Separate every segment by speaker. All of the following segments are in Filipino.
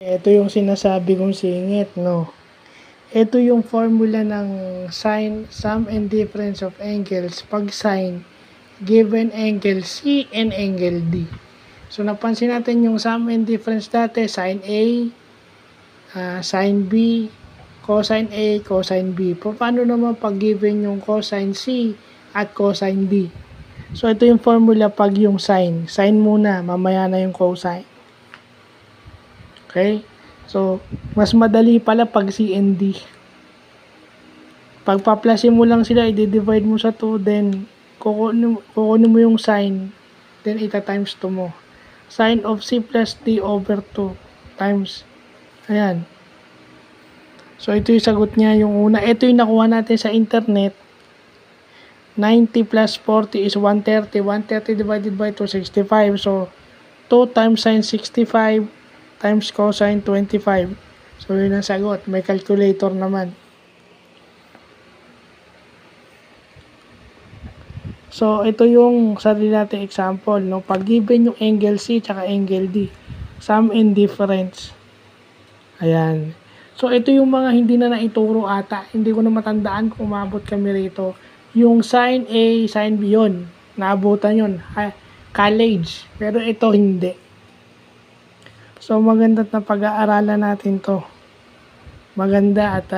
Speaker 1: Ito yung sinasabi kong singit, no? Ito yung formula ng sine, sum and difference of angles pag sine, given angle C and angle D. So, napansin natin yung sum and difference dati, sine A, sine B, cosine A, cosine B. Paano naman pag given yung cosine C at cosine D? So, ito yung formula pag yung sine. Sine muna, mamaya na yung cosine. Okay? So, mas madali pala pag C and D. Pag paplasin mo lang sila, i-divide mo sa 2, then kukunin mo yung sine, then ita-times 2 mo. Sine of C plus D over 2 times, ayan. So, ito yung sagot niya. Yung una, ito yung nakuha natin sa internet. 90 plus 40 is 130. 130 divided by 265. So, 2 times sine 65 times cosine 25. So, yun ang sagot. May calculator naman. So, ito yung sarili natin example, no? Pag given yung angle C tsaka angle D, sum and difference. Ayan. So, ito yung mga hindi na naituro ata. Hindi ko na matandaan kung umabot kami rito. Yung sin A, sin B yun. Naabutan yun. College. Pero ito hindi. So, maganda na pag-aaralan natin to. Maganda at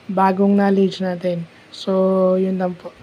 Speaker 1: bagong knowledge natin. So, yun lang po.